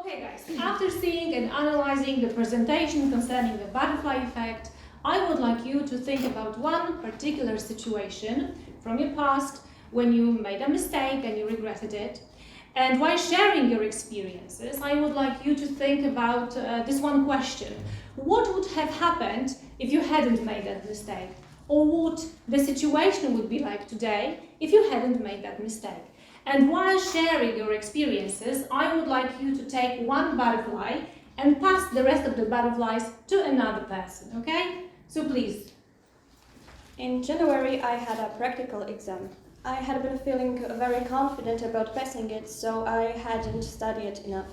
Okay guys, after seeing and analyzing the presentation concerning the butterfly effect, I would like you to think about one particular situation from your past when you made a mistake and you regretted it. And while sharing your experiences, I would like you to think about this one question. What would have happened if you hadn't made that mistake? Or what the situation would be like today if you hadn't made that mistake? And while sharing your experiences, I would like you to take one butterfly and pass the rest of the butterflies to another person, okay? So please. In January, I had a practical exam. I had been feeling very confident about passing it, so I hadn't studied enough.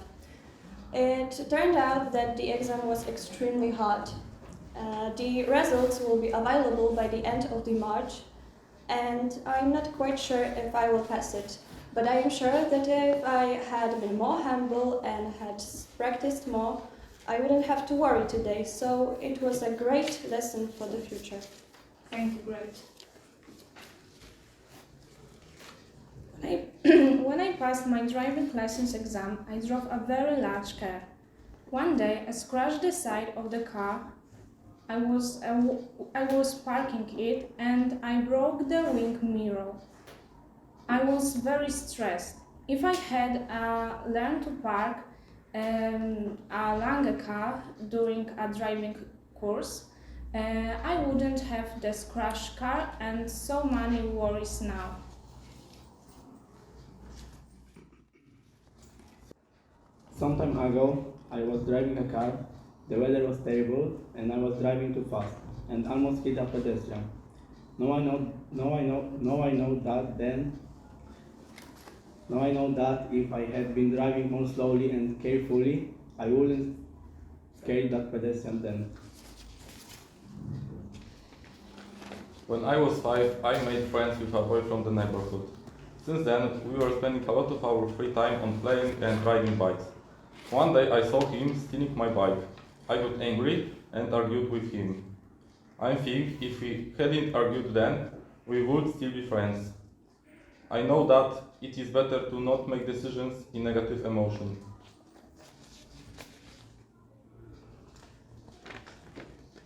It turned out that the exam was extremely hard. The results will be available by the end of the March, and I'm not quite sure if I will pass it. But I am sure that if I had been more humble and had practiced more, I wouldn't have to worry today. So it was a great lesson for the future. Thank you, great. When I passed my driving license exam, I drove a very large car. One day, I scratched the side of the car. I was parking it and I broke the wing mirror. I was very stressed. If I had learned to park a longer car during a driving course, I wouldn't have the scratched car and so many worries now. Some time ago, I was driving a car, the weather was terrible, and I was driving too fast, and almost hit a pedestrian. Now I know that if I had been driving more slowly and carefully, I wouldn't scare that pedestrian then. When I was 5, I made friends with a boy from the neighborhood. Since then, we were spending a lot of our free time on playing and riding bikes. One day I saw him stealing my bike. I got angry and argued with him. I think if we hadn't argued then, we would still be friends. I know that it is better to not make decisions in negative emotion.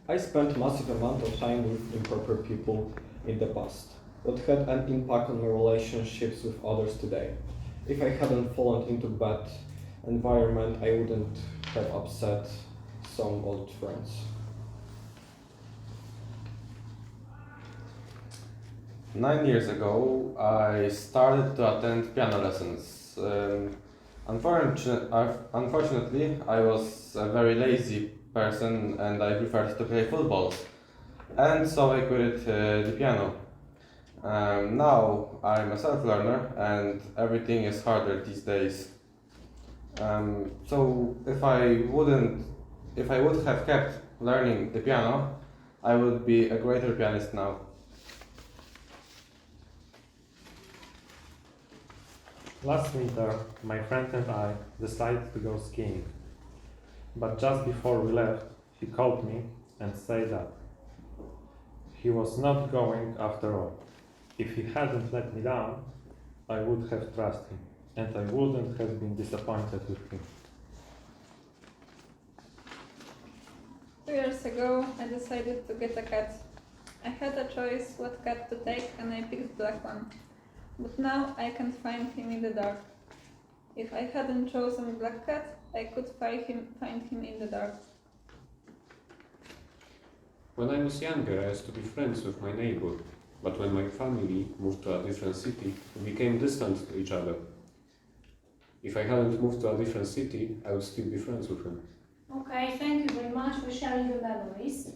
I spent massive amount of time with improper people in the past, but had an impact on my relationships with others today. If I hadn't fallen into bad environment, I wouldn't have upset some old friends. Nine years ago, I started to attend piano lessons. Unfortunately, I was a very lazy person and I preferred to play football. And so I quit the piano. Now I'm a self-learner and everything is harder these days. So if I would have kept learning the piano, I would be a greater pianist now. Last winter, my friend and I decided to go skiing. But just before we left, he called me and said that he was not going after all. If he hadn't let me down, I would have trusted him, and I wouldn't have been disappointed with him. 2 years ago, I decided to get a cat. I had a choice what cat to take and I picked black one. But now I can't find him in the dark. If I hadn't chosen black cat, I could find him in the dark. When I was younger, I used to be friends with my neighbor, but when my family moved to a different city, we became distant to each other. If I hadn't moved to a different city, I would still be friends with him. Okay, thank you very much for sharing your memories.